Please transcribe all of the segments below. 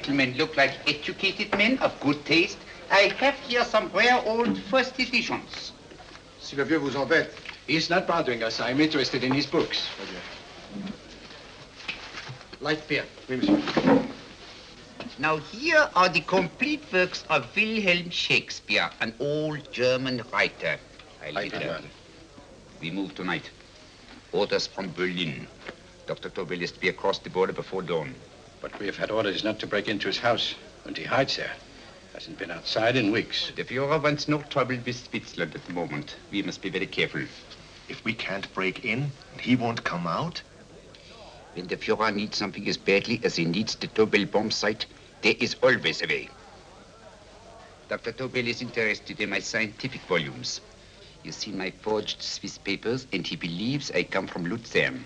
gentlemen look like educated men of good taste, I have here some rare old first editions. Si le vieux vous embête. He's not bothering us. I'm interested in his books. Light beer. Oui, monsieur. Now here are the complete works of Wilhelm Shakespeare, an old German writer. We move tonight. Orders from Berlin. Dr. Tobel is to be across the border before dawn. But we have had orders not to break into his house, and he hides there. Hasn't been outside in weeks. The Führer wants no trouble with Switzerland at the moment. We must be very careful. If we can't break in, he won't come out? When the Führer needs something as badly as he needs the Tobel bomb site, there is always a way. Dr. Tobel is interested in my scientific volumes. He's seen my forged Swiss papers, and he believes I come from Lucerne.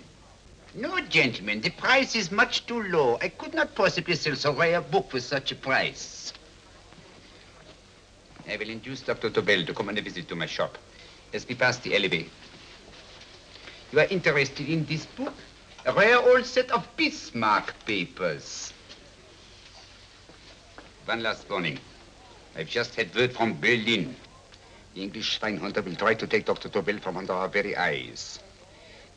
No, gentlemen, the price is much too low. I could not possibly sell so rare a book for such a price. I will induce Dr. Tobel to come on a visit to my shop as we pass the alleyway. You are interested in this book? A rare old set of Bismarck papers. One last warning. I've just had word from Berlin. The English spine hunter will try to take Dr. Tobel from under our very eyes.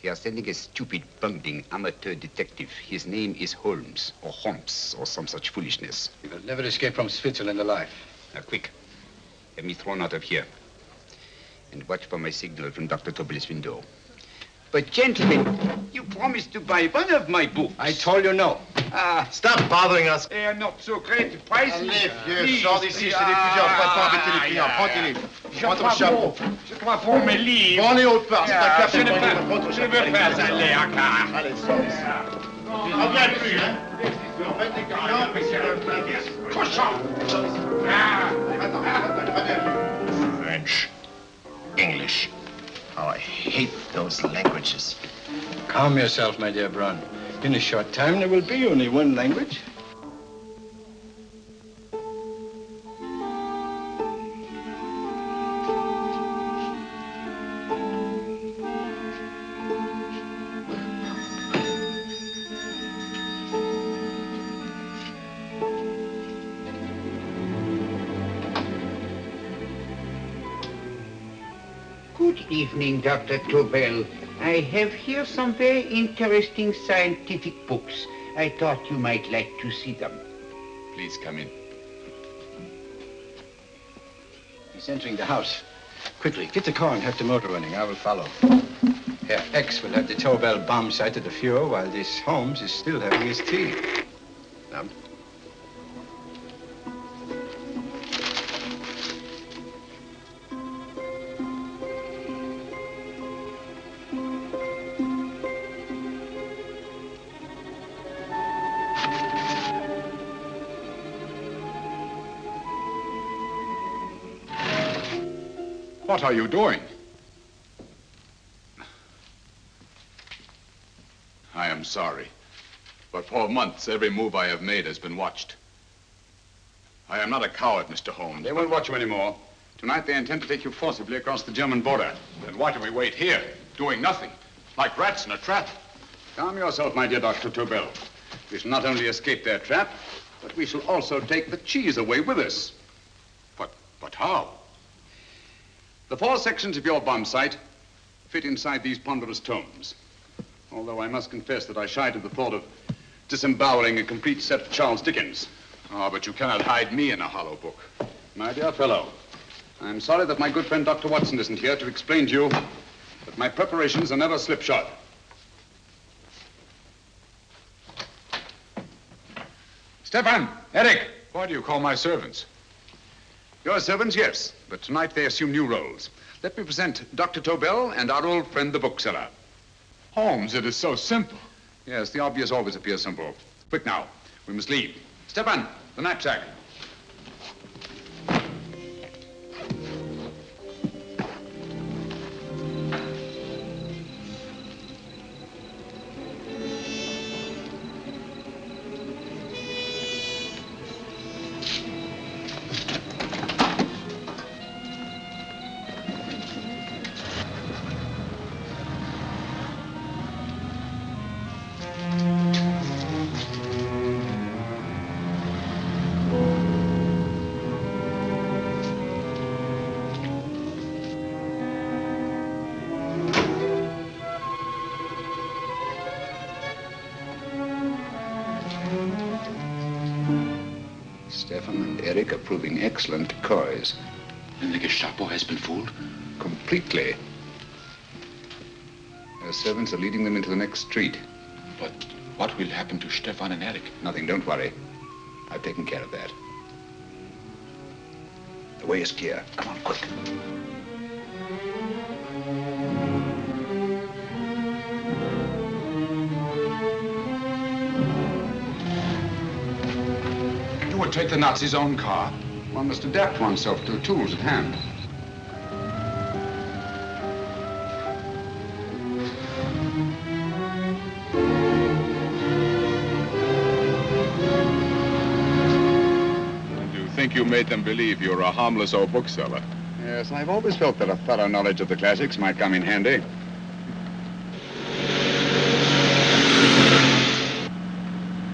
They are sending a stupid, bungling amateur detective. His name is Holmes, or some such foolishness. He will never escape from Switzerland alive. Now, quick. Have me thrown out of here. And watch for my signal from Dr. Tobel's window. But, gentlemen, you promised to buy one of my books. I told you no. Stop bothering us. They are not so great prices. Allez, vieux, sors d'ici, c'est l'étudiant. On va pas embêter les clients. Prends tes livres. Prends ton chapeau. Je crois pour mes livres. Prends les hautes parts, c'est un café. Je ne veux pas aller à car. Allez, sors d'ici. Reviens plus, hein. En fait, les clients, mais c'est le Cochon. Attends, French, English. How I hate those languages. Calm yourself, my dear Braun. In a short time, there will be only one language. Good evening, Dr. Tobel. I have here some very interesting scientific books. I thought you might like to see them. Please come in. He's entering the house. Quickly, get the car and have the motor running. I will follow. Herr X will have the Tobel bomb site at the Fuhrer while this Holmes is still having his tea. Now, What are you doing? I am sorry, but for months, every move I have made has been watched. I am not a coward, Mr. Holmes. They won't watch you anymore. Tonight, they intend to take you forcibly across the German border. Then why do we wait here, doing nothing, like rats in a trap? Calm yourself, my dear Dr. Tobel. We shall not only escape their trap, but we shall also take the cheese away with us. But how? The 4 sections of your bomb sight fit inside these ponderous tomes. Although I must confess that I shied at the thought of disemboweling a complete set of Charles Dickens. Oh, but you cannot hide me in a hollow book. My dear fellow, I'm sorry that my good friend Dr. Watson isn't here to explain to you that my preparations are never slipshod. Stefan! Eric! Why do you call my servants? Your servants, yes, but tonight they assume new roles. Let me present Dr. Tobel and our old friend, the bookseller. Holmes, it is so simple. Yes, the obvious always appears simple. Quick now, we must leave. Stefan, the knapsack. Stefan and Eric are proving excellent decoys. Then the Gestapo has been fooled? Completely. Their servants are leading them into the next street. But what will happen to Stefan and Eric? Nothing, don't worry. I've taken care of that. The way is clear. Come on, quick. You would take the Nazis' own car? One must adapt oneself to the tools at hand. You made them believe you were a harmless old bookseller. Yes, I've always felt that a thorough knowledge of the classics might come in handy.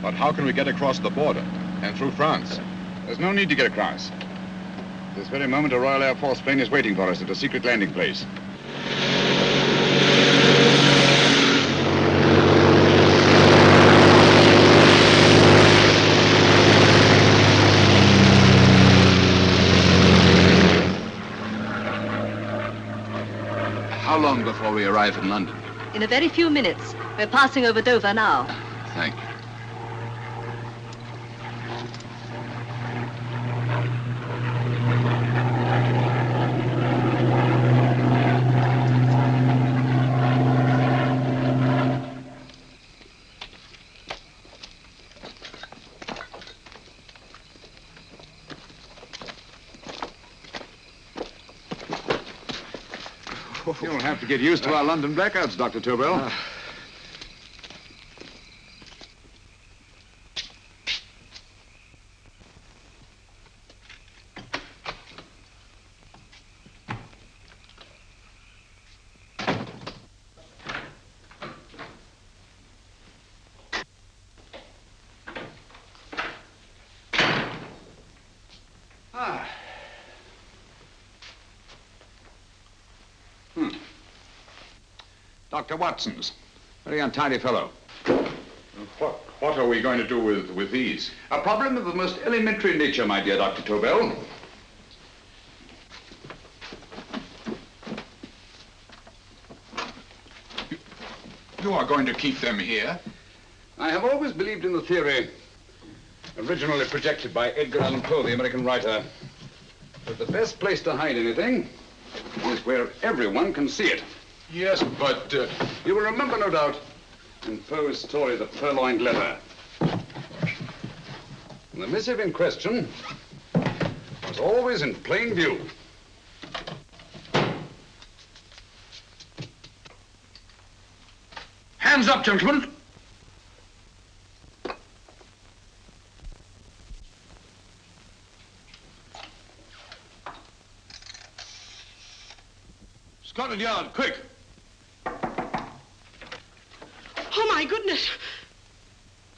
But how can we get across the border and through France? There's no need to get across. This very moment, a Royal Air Force plane is waiting for us at a secret landing place. How long before we arrive in London? In a very few minutes. We're passing over Dover now. Thank you. You'll have to get used to our London blackouts, Dr. Tobel. Dr. Watson's. Very untidy fellow. What are we going to do with these? A problem of the most elementary nature, my dear Dr. Tobel. You are going to keep them here? I have always believed in the theory, originally projected by Edgar Allan Poe, the American writer, that the best place to hide anything is where everyone can see it. Yes, but... You will remember, no doubt, in Poe's story, The Purloined Letter. The missive in question was always in plain view. Hands up, gentlemen. Scotland Yard, quick. Oh, my goodness.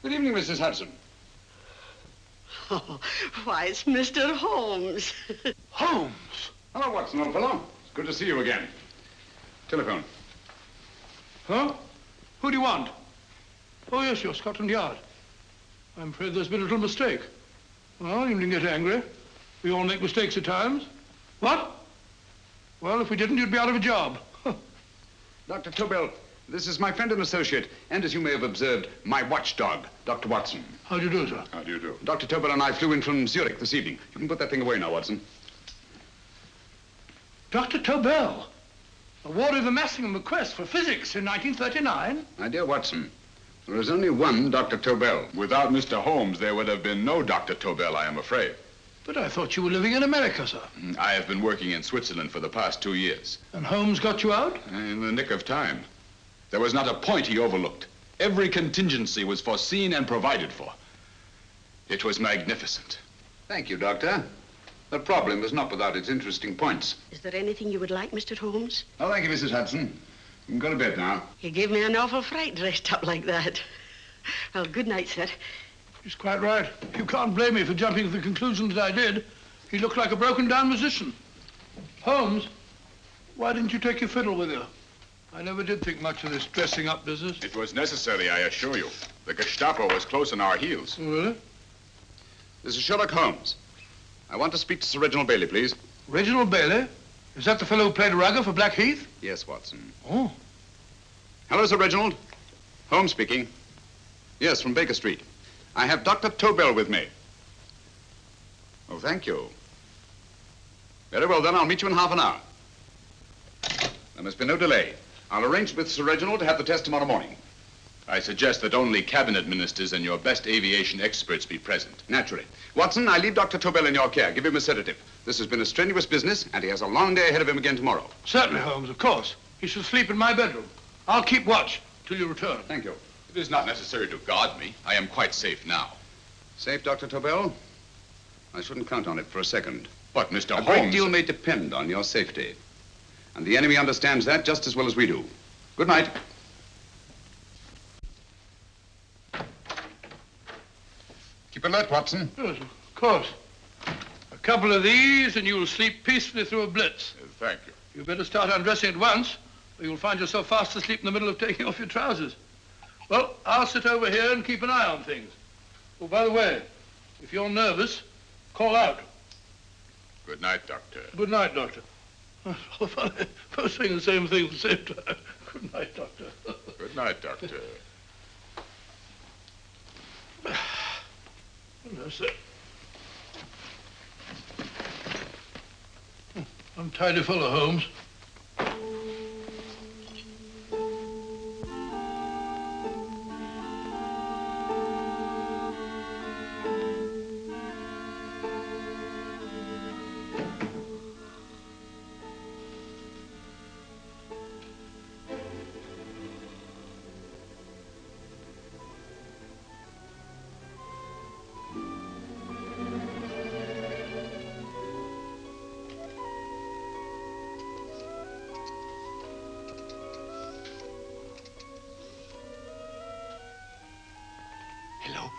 Good evening, Mrs. Hudson. Oh, why, it's Mr. Holmes. Holmes. Hello, Watson, old fellow. It's good to see you again. Telephone. Huh? Who do you want? Oh, yes, you're Scotland Yard. I'm afraid there's been a little mistake. Well, you needn't get angry. We all make mistakes at times. What? Well, if we didn't, you'd be out of a job. Dr. Tobel, this is my friend and associate, and as you may have observed, my watchdog, Dr. Watson. How do you do, sir? How do you do? Dr. Tobel and I flew in from Zurich this evening. You can put that thing away now, Watson. Dr. Tobel, awarded the Massingham Bequest for physics in 1939. My dear Watson, there is only one Dr. Tobel. Without Mr. Holmes, there would have been no Dr. Tobel, I am afraid. But I thought you were living in America, sir. I have been working in Switzerland for the past 2 years. And Holmes got you out? In the nick of time. There was not a point he overlooked. Every contingency was foreseen and provided for. It was magnificent. Thank you, Doctor. The problem is not without its interesting points. Is there anything you would like, Mr. Holmes? Oh, thank you, Mrs. Hudson. You can go to bed now. You gave me an awful fright dressed up like that. Well, good night, sir. He's quite right. You can't blame me for jumping to the conclusion that I did. He looked like a broken-down musician. Holmes, why didn't you take your fiddle with you? I never did think much of this dressing-up business. It was necessary, I assure you. The Gestapo was close on our heels. Oh, really? This is Sherlock Holmes. I want to speak to Sir Reginald Bailey, please. Reginald Bailey? Is that the fellow who played Rugger for Blackheath? Yes, Watson. Oh. Hello, Sir Reginald. Holmes speaking. Yes, from Baker Street. I have Dr. Tobel with me. Oh, thank you. Very well, then. I'll meet you in half an hour. There must be no delay. I'll arrange with Sir Reginald to have the test tomorrow morning. I suggest that only cabinet ministers and your best aviation experts be present. Naturally. Watson, I leave Dr. Tobel in your care. Give him a sedative. This has been a strenuous business, and he has a long day ahead of him again tomorrow. Certainly, Holmes, of course. He shall sleep in my bedroom. I'll keep watch till you return. Thank you. It is not necessary to guard me. I am quite safe now. Safe, Dr. Tobel? I shouldn't count on it for a second. But, Mr. A Holmes... great deal may depend on your safety. And the enemy understands that just as well as we do. Good night. Keep alert, Watson. Yes, of course. A couple of these and you'll sleep peacefully through a blitz. Thank you. You better start undressing at once, or you'll find yourself fast asleep in the middle of taking off your trousers. Well, I'll sit over here and keep an eye on things. Oh, by the way, if you're nervous, call out. Good night, Doctor. Good night, Doctor. Oh, funny. Both saying the same thing at the same time. Good night, Doctor. Good night, Doctor. No, sir. Untidy fellow, Holmes. Hello?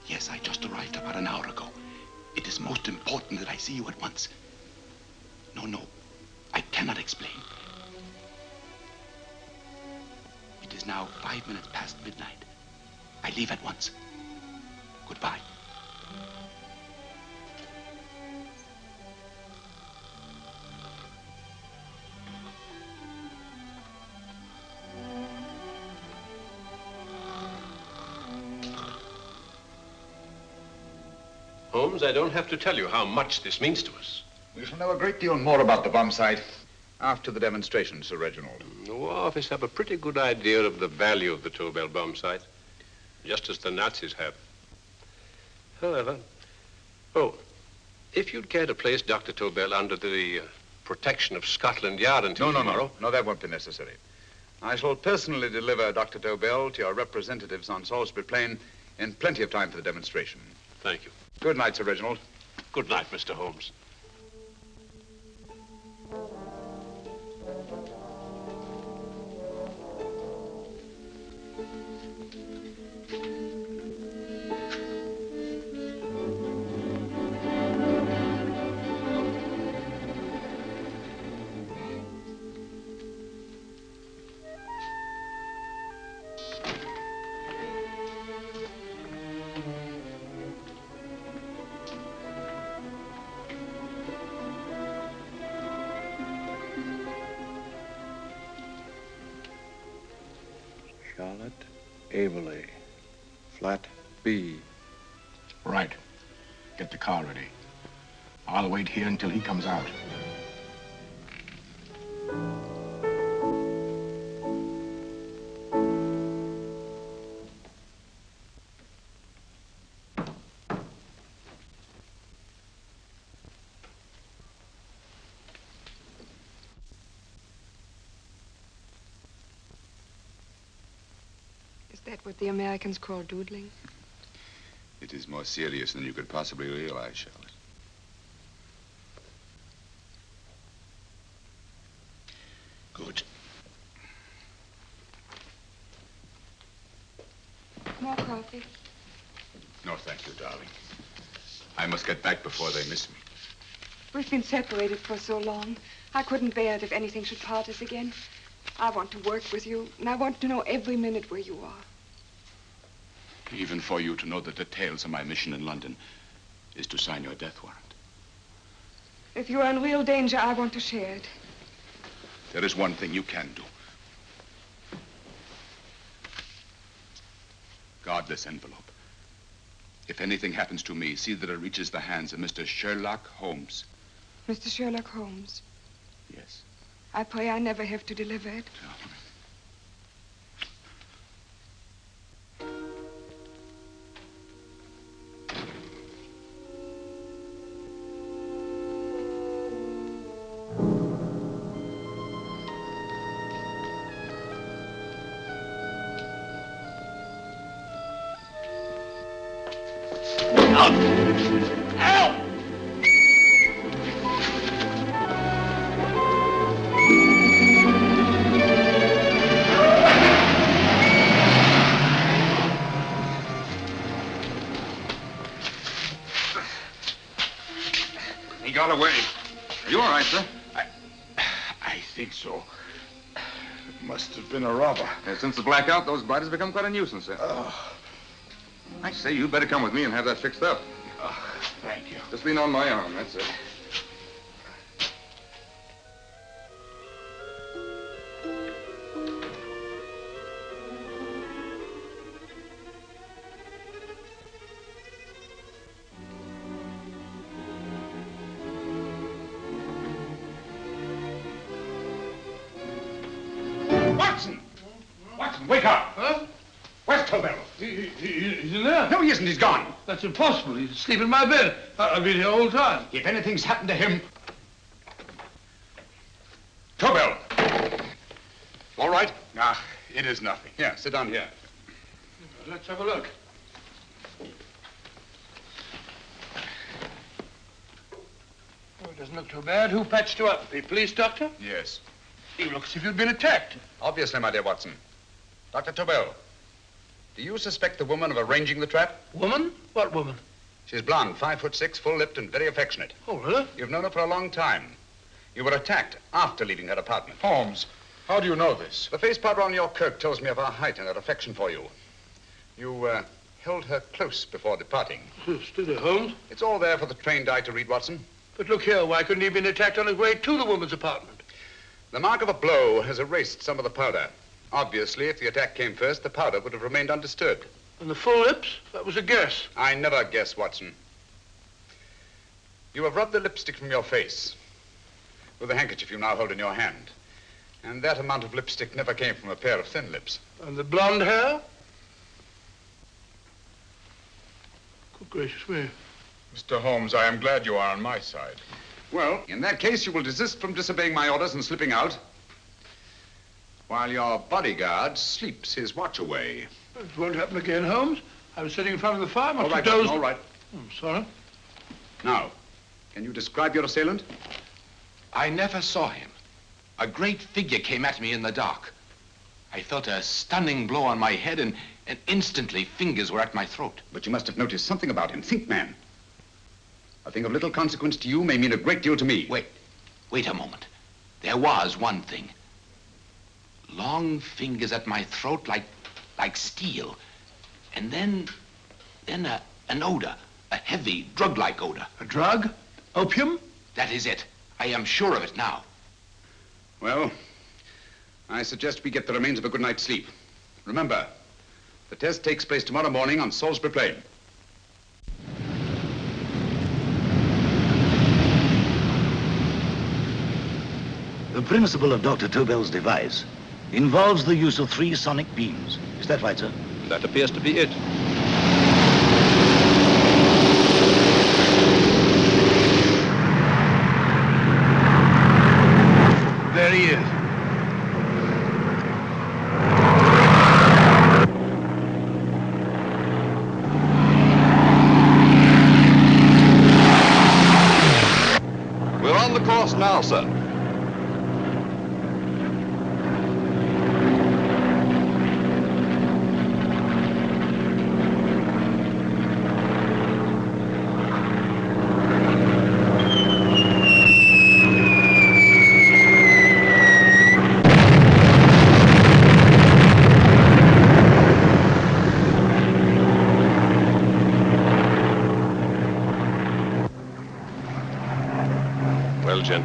Yes, I just arrived about an hour ago. It is most important that I see you at once. No, I cannot explain. It is now 5 minutes past midnight. I leave at once. Goodbye. Holmes, I don't have to tell you how much this means to us. We shall know a great deal more about the bomb site after the demonstration, Sir Reginald. The War Office have a pretty good idea of the value of the Tobel bomb site, just as the Nazis have. However, if you'd care to place Dr. Tobel under the protection of Scotland Yard until tomorrow... No, that won't be necessary. I shall personally deliver Dr. Tobel to your representatives on Salisbury Plain in plenty of time for the demonstration. Thank you. Good night, Sir Reginald. Good night, Mr. Holmes. Charlotte Averley, flat B. Right. Get the car ready. I'll wait here until he comes out. Is that what the Americans call doodling? It is more serious than you could possibly realize, Charlotte. Good. More coffee? No, thank you, darling. I must get back before they miss me. We've been separated for so long. I couldn't bear it if anything should part us again. I want to work with you, and I want to know every minute where you are. Even for you to know the details of my mission in London, is to sign your death warrant. If you are in real danger, I want to share it. There is one thing you can do. Guard this envelope. If anything happens to me, see that it reaches the hands of Mr. Sherlock Holmes. Mr. Sherlock Holmes, Yes. I pray I never have to deliver it. He got away. Are you all right, sir? I think so. It must have been a robber. Since the blackout, those blighters become quite a nuisance, sir. I say, you better come with me and have that fixed up. Thank you. Just lean on my arm, that's it. Watson! Watson, wake up! Huh? Where's Tobel? He's in there. No, he isn't. He's gone. That's impossible. He's asleep in my bed. I've been here all the time. If anything's happened to him... Tobel! All right? Ah, it is nothing. Here, sit down here. Let's have a look. Oh, it doesn't look too bad. Who patched you up? The police doctor? Yes. You look as if you'd been attacked. Obviously, my dear Watson. Dr. Tobel, do you suspect the woman of arranging the trap? Woman? What woman? She's blonde, 5'6", full-lipped, and very affectionate. Oh, really? You've known her for a long time. You were attacked after leaving her apartment. Holmes, how do you know this? The face powder on your coat tells me of her height and her affection for you. You held her close before departing. Steady, Holmes. It's all there for the trained eye to read, Watson. But look here, why couldn't he have been attacked on his way to the woman's apartment? The mark of a blow has erased some of the powder. Obviously, if the attack came first, the powder would have remained undisturbed. And the full lips? That was a guess. I never guess, Watson. You have rubbed the lipstick from your face with the handkerchief you now hold in your hand. And that amount of lipstick never came from a pair of thin lips. And the blonde hair? Good gracious me. Mr. Holmes, I am glad you are on my side. Well, in that case, you will desist from disobeying my orders and slipping out while your bodyguard sleeps his watch away. It won't happen again, Holmes. I was sitting in front of the fire. All right, Watson, all right. I'm sorry. Now, can you describe your assailant? I never saw him. A great figure came at me in the dark. I felt a stunning blow on my head, and instantly fingers were at my throat. But you must have noticed something about him. Think, man. A thing of little consequence to you may mean a great deal to me. Wait a moment. There was one thing. Long fingers at my throat like steel. And then an odor, a heavy, drug-like odor. A drug? Opium? That is it. I am sure of it now. Well, I suggest we get the remains of a good night's sleep. Remember, the test takes place tomorrow morning on Salisbury Plain. The principle of Dr. Tobel's device involves the use of 3 sonic beams. Is that right, sir? That appears to be it. There he is. We're on the course now, sir.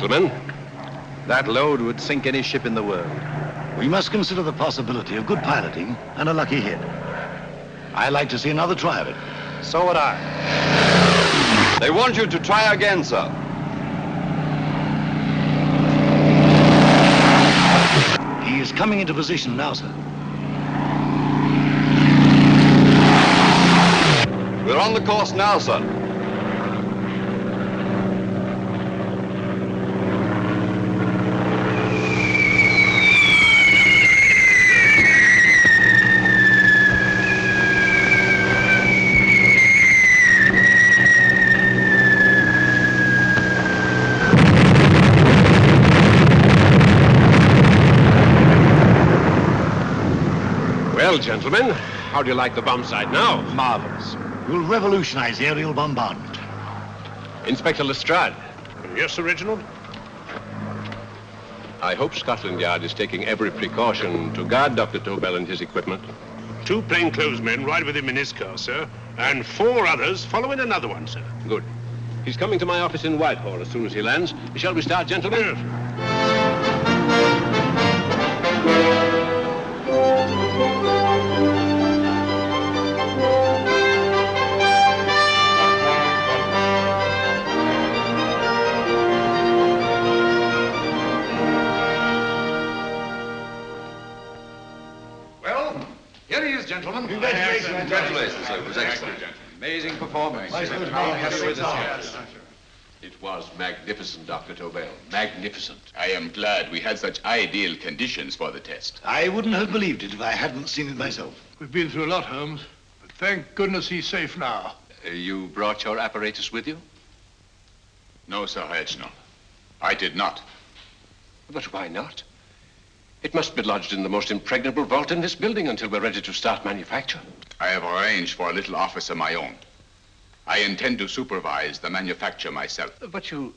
gentlemen. That load would sink any ship in the world. We must consider the possibility of good piloting and a lucky hit. I'd like to see another try of it. So would I. They want you to try again, sir. He is coming into position now, sir. We're on the course now, sir. Well, gentlemen, how do you like the bomb sight now? Marvelous. We'll revolutionize aerial bombardment. Inspector Lestrade. Yes, Sir Reginald? I hope Scotland Yard is taking every precaution to guard Dr. Tobel and his equipment. 2 plainclothesmen ride with him in his car, sir, and 4 others follow in another one, sir. Good. He's coming to my office in Whitehall as soon as he lands. Shall we start, gentlemen? Yes. Here he is, gentlemen. Congratulations, sir. It was excellent. Amazing performance. It was magnificent, Dr. Tobel. Magnificent. I am glad we had such ideal conditions for the test. I wouldn't have believed it if I hadn't seen it myself. We've been through a lot, Holmes, but thank goodness he's safe now. You brought your apparatus with you? No, Sir Reginald. I did not. But why not? It must be lodged in the most impregnable vault in this building until we're ready to start manufacture. I have arranged for a little office of my own. I intend to supervise the manufacture myself. But you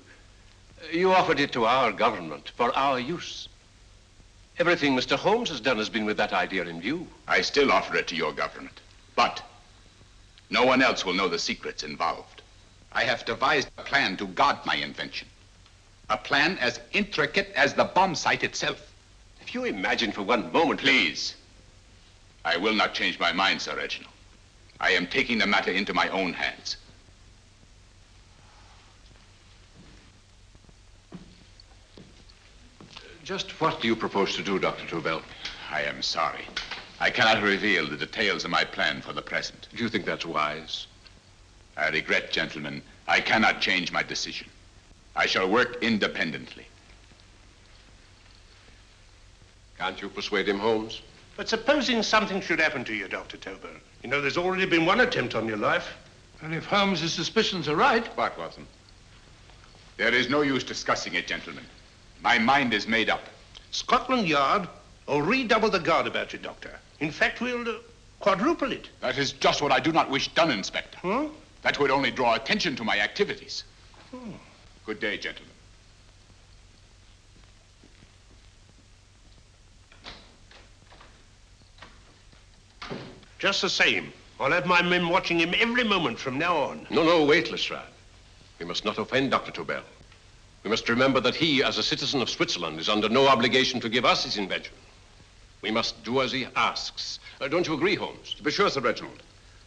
offered it to our government for our use. Everything Mr. Holmes has done has been with that idea in view. I still offer it to your government, but no one else will know the secrets involved. I have devised a plan to guard my invention. A plan as intricate as the bomb sight itself. If you imagine for one moment... Please. I will not change my mind, Sir Reginald. I am taking the matter into my own hands. Just what do you propose to do, Dr. Tobel? I am sorry. I cannot reveal the details of my plan for the present. Do you think that's wise? I regret, gentlemen, I cannot change my decision. I shall work independently. Can't you persuade him, Holmes? But supposing something should happen to you, Dr. Tobel. You know, there's already been one attempt on your life. And if Holmes's suspicions are right... What, Watson? There is no use discussing it, gentlemen. My mind is made up. Scotland Yard will redouble the guard about you, Doctor. In fact, we'll quadruple it. That is just what I do not wish done, Inspector. Huh? That would only draw attention to my activities. Good day, gentlemen. Just the same, I'll have my men watching him every moment from now on. No, wait, Lestrade. We must not offend Dr. Tobel. We must remember that he, as a citizen of Switzerland, is under no obligation to give us his invention. We must do as he asks. Don't you agree, Holmes? To be sure, Sir Reginald.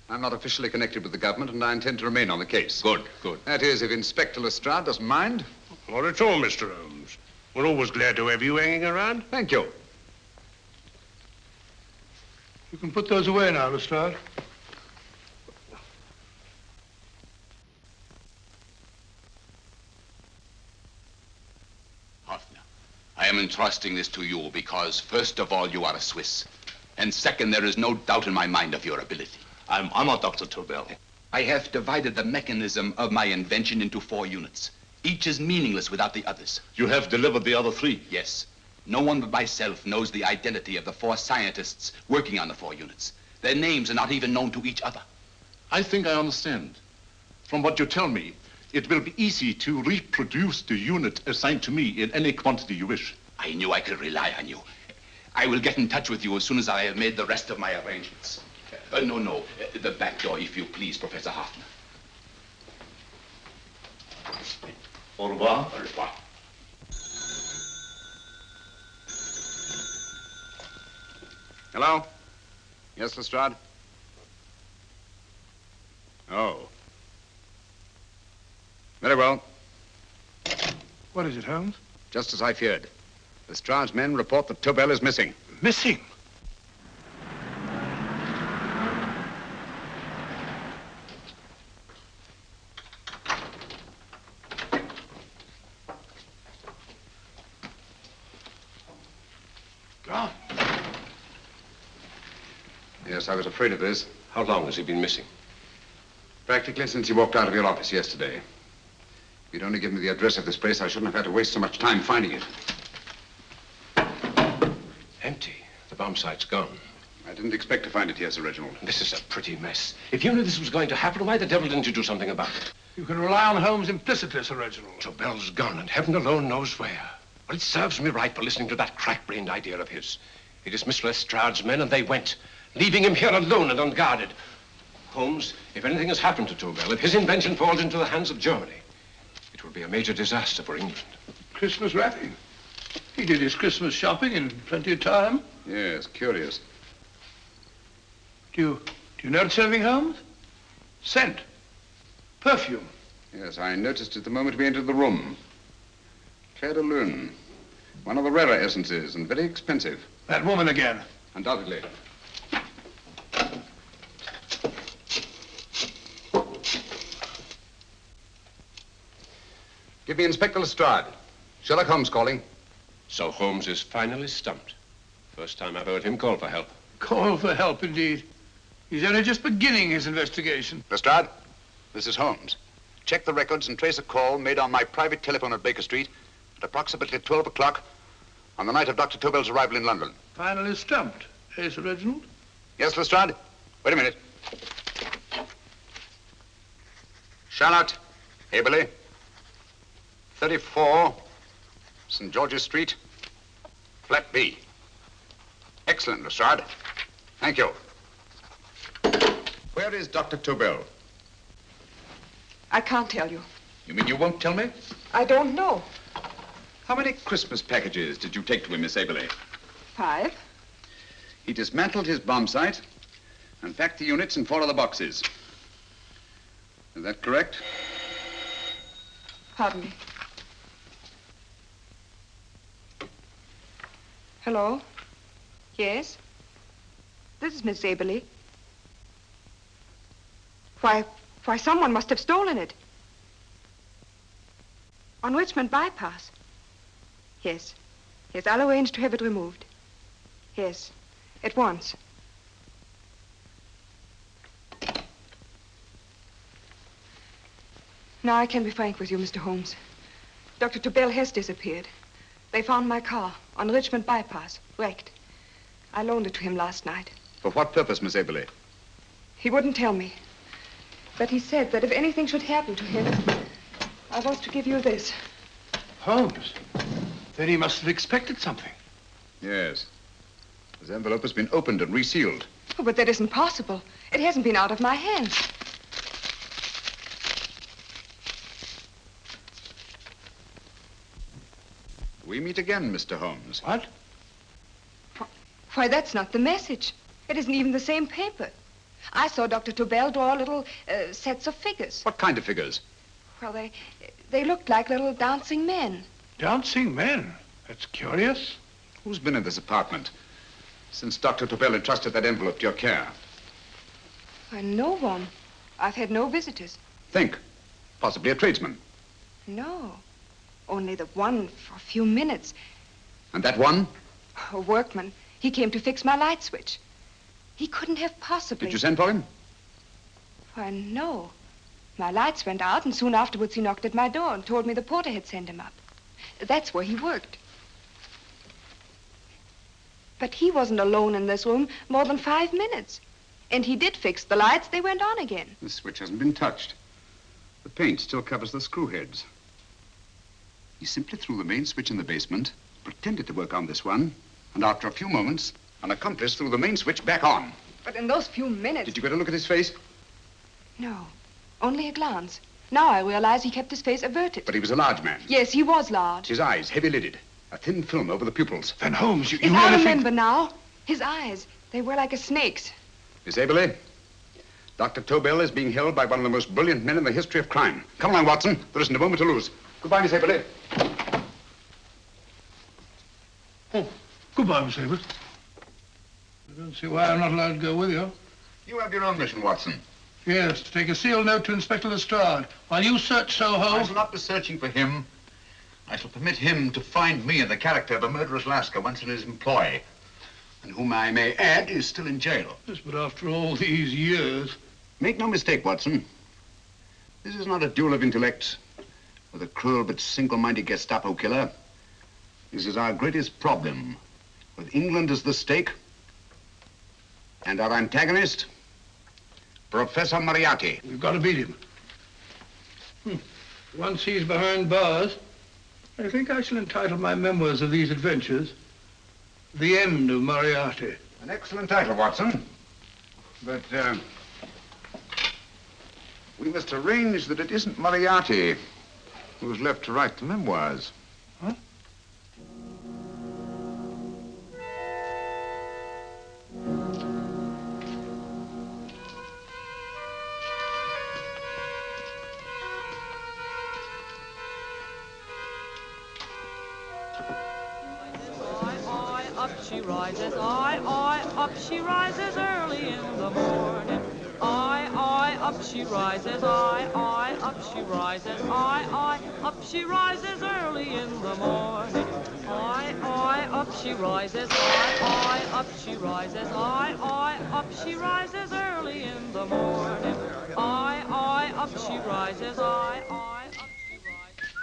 I'm not officially connected with the government, and I intend to remain on the case. Good. That is, if Inspector Lestrade doesn't mind. Not at all, Mr. Holmes. We're always glad to have you hanging around. Thank you. You can put those away now, Lestrade. Hoffner, I am entrusting this to you because, first of all, you are a Swiss. And second, there is no doubt in my mind of your ability. I'm not Dr. Tobel. I have divided the mechanism of my invention into 4 units. Each is meaningless without the others. You have delivered the other 3? Yes. No one but myself knows the identity of the 4 scientists working on the 4 units. Their names are not even known to each other. I think I understand. From what you tell me, it will be easy to reproduce the unit assigned to me in any quantity you wish. I knew I could rely on you. I will get in touch with you as soon as I have made the rest of my arrangements. No. The back door, if you please, Professor Hoffner. Au revoir. Au revoir. Hello? Yes, Lestrade? Oh. Very well. What is it, Holmes? Just as I feared. Lestrade's men report that Tobel is missing. Missing? Gone. Yes, I was afraid of this. How long has he been missing? Practically since he walked out of your office yesterday. If you'd only given me the address of this place, I shouldn't have had to waste so much time finding it. Empty. The bomb site's gone. I didn't expect to find it here, Sir Reginald. This is a pretty mess. If you knew this was going to happen, why the devil didn't you do something about it? You can rely on Holmes implicitly, Sir Reginald. Tobel's gone, and heaven alone knows where. Well, it serves me right for listening to that crack-brained idea of his. He dismissed Lestrade's men, and they went, leaving him here alone and unguarded. Holmes, if anything has happened to Tobel, if his invention falls into the hands of Germany, it will be a major disaster for England. Christmas wrapping. He did his Christmas shopping in plenty of time. Yes, curious. Do you notice anything, Holmes? Scent. Perfume. Yes, I noticed it the moment we entered the room. Claire de Lune. One of the rarer essences, and very expensive. That woman again. Undoubtedly. Give me Inspector Lestrade. Sherlock Holmes calling. So Holmes is finally stumped. First time I've heard him call for help. Call for help, indeed. He's only just beginning his investigation. Lestrade, this is Holmes. Check the records and trace a call made on my private telephone at Baker Street at approximately 12 o'clock on the night of Dr. Tobel's arrival in London. Finally stumped, eh, Sir Reginald? Yes, Lestrade? Wait a minute. Charlotte, Aberley, 34, St. George's Street, flat B. Excellent, Lestrade. Thank you. Where is Dr. Tobel? I can't tell you. You mean you won't tell me? I don't know. How many Christmas packages did you take to him, Miss Aberley? 5. He dismantled his bomb site and packed the units in 4 other boxes. Is that correct? Pardon me. Hello? Yes? This is Miss Aberley. Why, someone must have stolen it. On Richmond Bypass. Yes. Yes, I'll arrange to have it removed. Yes, at once. Now I can be frank with you, Mr. Holmes. Dr. Tobel has disappeared. They found my car on Richmond Bypass, wrecked. I loaned it to him last night. For what purpose, Miss Aberley? He wouldn't tell me. But he said that if anything should happen to him, I was to give you this. Holmes? Then he must have expected something. Yes. This envelope has been opened and resealed. Oh, but that isn't possible. It hasn't been out of my hands. We meet again, Mr. Holmes. What? Why, that's not the message. It isn't even the same paper. I saw Dr. Tobel draw little sets of figures. What kind of figures? Well, they looked like little dancing men. Dancing men? That's curious. Who's been in this apartment since Dr. Tobel entrusted that envelope to your care? Why, no one. I've had no visitors. Think. Possibly a tradesman. No. Only the one for a few minutes. And that one? A workman. He came to fix my light switch. He couldn't have possibly... Did you send for him? Why, no. My lights went out, and soon afterwards he knocked at my door and told me the porter had sent him up. That's where he worked. But he wasn't alone in this room more than 5 minutes. And he did fix the lights. They went on again. The switch hasn't been touched. The paint still covers the screw heads. He simply threw the main switch in the basement, pretended to work on this one, and after a few moments, an accomplice threw the main switch back on. But in those few minutes... Did you get a look at his face? No, only a glance. Now I realize he kept his face averted. But he was a large man. Yes, he was large. His eyes, heavy-lidded. A thin film over the pupils. Then, Holmes, you I remember now. His eyes. They were like a snake's. Miss Aberley, Dr. Tobel is being held by one of the most brilliant men in the history of crime. Come along, Watson. There isn't a moment to lose. Goodbye, Miss Aberley. Oh, goodbye, Miss Aberley. I don't see why I'm not allowed to go with you. You have your own mission, Watson. Yes, to take a sealed note to Inspector Lestrade while you search Soho. I shall not be searching for him. I shall permit him to find me in the character of a murderous Lascar once in his employ, and whom I may add is still in jail. Yes, but after all these years... Make no mistake, Watson. This is not a duel of intellects with a cruel but single-minded Gestapo killer. This is our greatest problem, with England as the stake, and our antagonist, Professor Moriarty. We've got to beat him. Once he's behind bars, I think I shall entitle my memoirs of these adventures, The End of Moriarty. An excellent title, Watson. But, we must arrange that it isn't Moriarty who's left to write the memoirs. Huh? Up she rises, up she rises early in the morning. Up she rises, up she rises, up she rises early in the morning. Up she rises, up she rises, up she rises early in the morning. Up she rises, up she rises.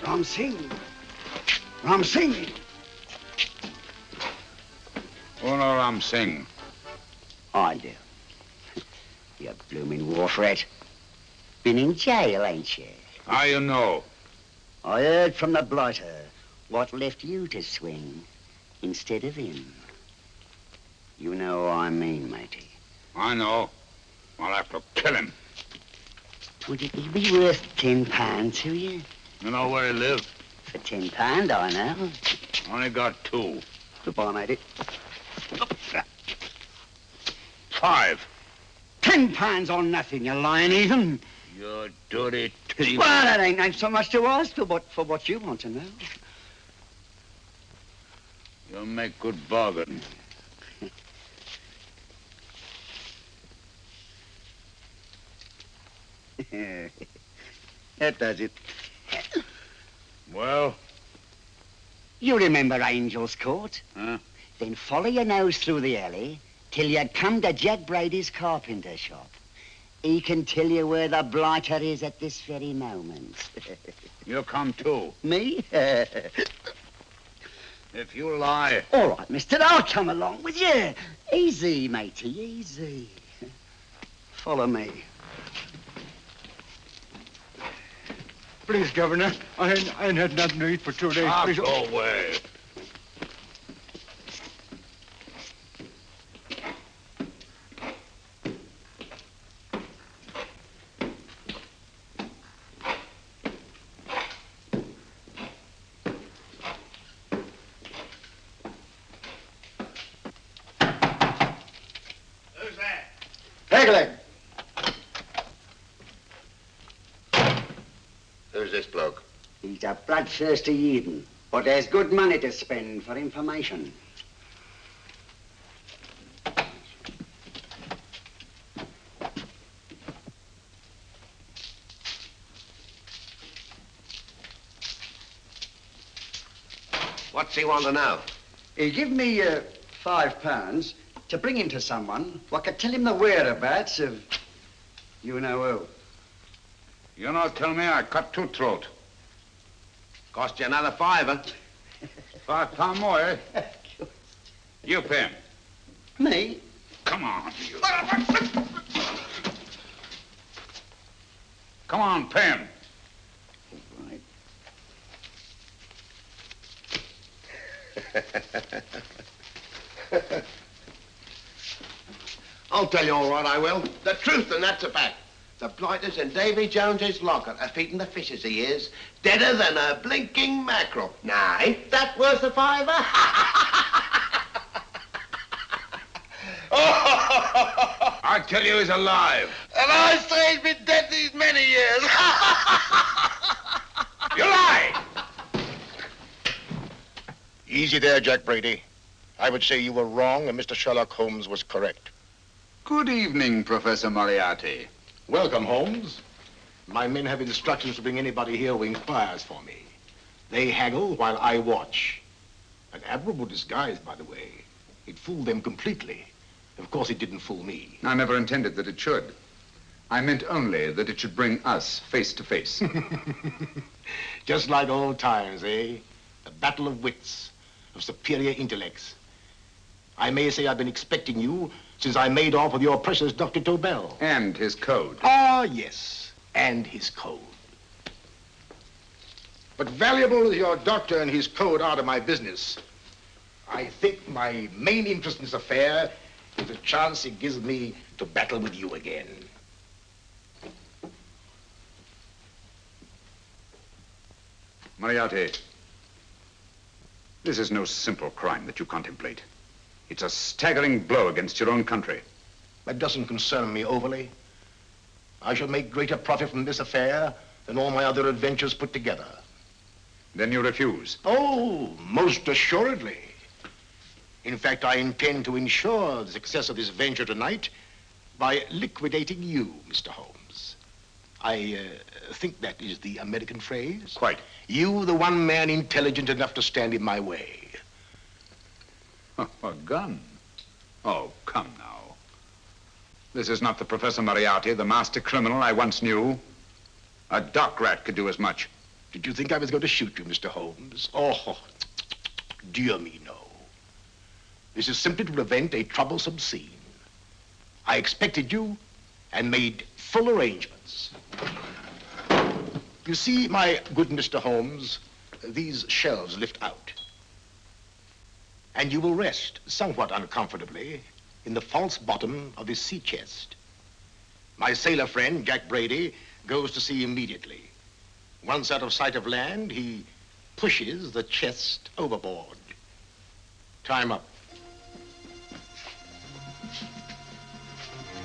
Ram Singh. Ram Singh. Oh, no, Ram Singh. I do. You blooming war threat. Been in jail, ain't you? How you know? I heard from the blighter what left you to swing instead of him. You know what I mean, matey. I know. I'll have to kill him. Would it be worth £10 to you? You know where he lives? For £10, I know. Only got 2. Goodbye, matey. 5. £10 on nothing, you lying heathen. You dirty thief. Well, that ain't so much to ask for what you want to know. You make good bargain. That does it. Well? You remember Angel's Court? Huh? Then follow your nose through the alley till you come to Jack Brady's carpenter shop. He can tell you where the blighter is at this very moment. You come too. Me? If you lie... All right, mister, I'll come along with you. Easy, matey, easy. Follow me. Please, Governor, I ain't had nothing to eat for 2 days. Ah, Please. go away. Who's that? Pegleg. Who's this bloke? He's a bloodthirsty heathen, but there's good money to spend for information. What's he want to know? He give me £5 to bring him to someone who could tell him the whereabouts of you know who. You not tell me I cut two throat. Cost you another £5. £5 more, eh? You pay him. Me? Come on, you. Come on, pay him. I'll tell you all right, I will. The truth, and that's a fact. The blighters in Davy Jones's locker are feeding the fishes, he is. Deader than a blinking mackerel. Now, ain't that worth a £5? I tell you he's alive. And I say he's been dead these many years. You lie! Easy there, Jack Brady. I would say you were wrong and Mr. Sherlock Holmes was correct. Good evening, Professor Moriarty. Welcome, Holmes. My men have instructions to bring anybody here who inquires for me. They haggle while I watch. An admirable disguise, by the way. It fooled them completely. Of course, it didn't fool me. I never intended that it should. I meant only that it should bring us face to face. Just like old times, eh? A battle of wits, of superior intellects. I may say I've been expecting you since I made off with your precious Dr. Tobel. And his code. Ah, yes, and his code. But valuable as your doctor and his code are to my business, I think my main interest in this affair is the chance it gives me to battle with you again. Moriarty, this is no simple crime that you contemplate. It's a staggering blow against your own country. That doesn't concern me overly. I shall make greater profit from this affair than all my other adventures put together. Then you refuse? Oh, most assuredly. In fact, I intend to ensure the success of this venture tonight by liquidating you, Mr. Holmes. I think that is the American phrase. Quite. You, the one man intelligent enough to stand in my way. A gun? Oh, come now. This is not the Professor Moriarty, the master criminal I once knew. A dock rat could do as much. Did you think I was going to shoot you, Mr. Holmes? Oh, dear me, no. This is simply to prevent a troublesome scene. I expected you and made full arrangements. You see, my good Mr. Holmes, these shelves lift out. And you will rest somewhat uncomfortably in the false bottom of this sea chest. My sailor friend, Jack Brady, goes to sea immediately. Once out of sight of land, he pushes the chest overboard. Time up.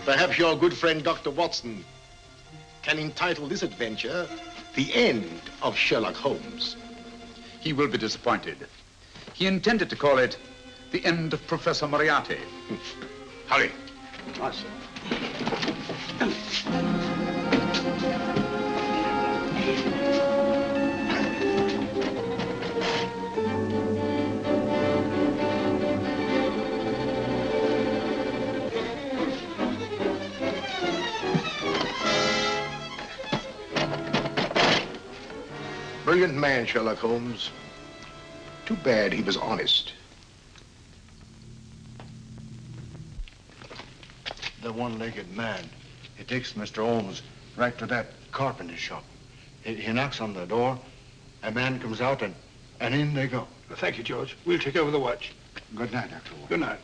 Perhaps your good friend, Dr. Watson, can entitle this adventure The End of Sherlock Holmes. He will be disappointed. He intended to call it The End of Professor Moriarty. Hurry. Right, sir. Brilliant man, Sherlock Holmes. Too bad he was honest. The one-legged man. He takes Mr. Holmes right to that carpenter shop. He knocks on the door. A man comes out and in they go. Thank you, George. We'll take over the watch. Good night, Dr. Holmes. Good night.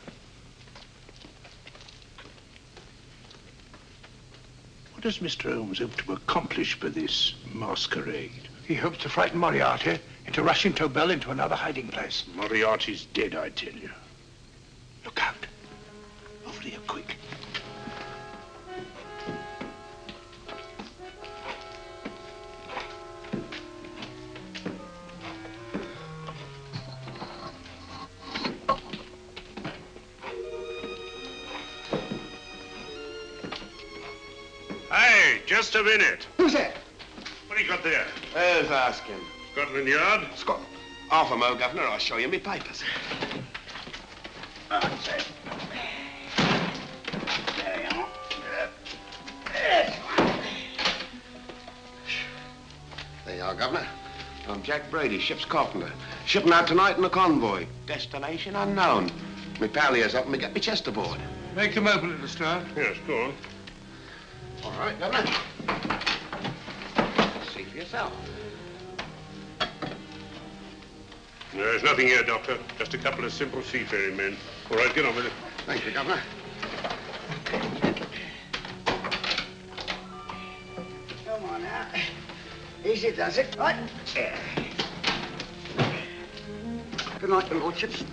What does Mr. Holmes hope to accomplish by this masquerade? He hopes to frighten Moriarty into rushing Tobel into another hiding place. Moriarty's dead, I tell you. Look out. Over here, quick. Hey, just a minute. Who's that? What do you got there? Who's asking? Scotland Yard? Scotland. Half a mo, Governor. I'll show you me papers. That's it. There you are. There you are, Governor. I'm Jack Brady, ship's carpenter. Shipping out tonight in a convoy. Destination unknown. Me pal here's helping me get me chest aboard. Make him open it, Lestrade. Yes, go on. All right, Governor. See for yourself. There's nothing here, Doctor. Just a couple of simple seafaring men. All right, get on with it. Thank you, Governor. Come on now. Easy does it, right? Yeah. Good night, your lordships.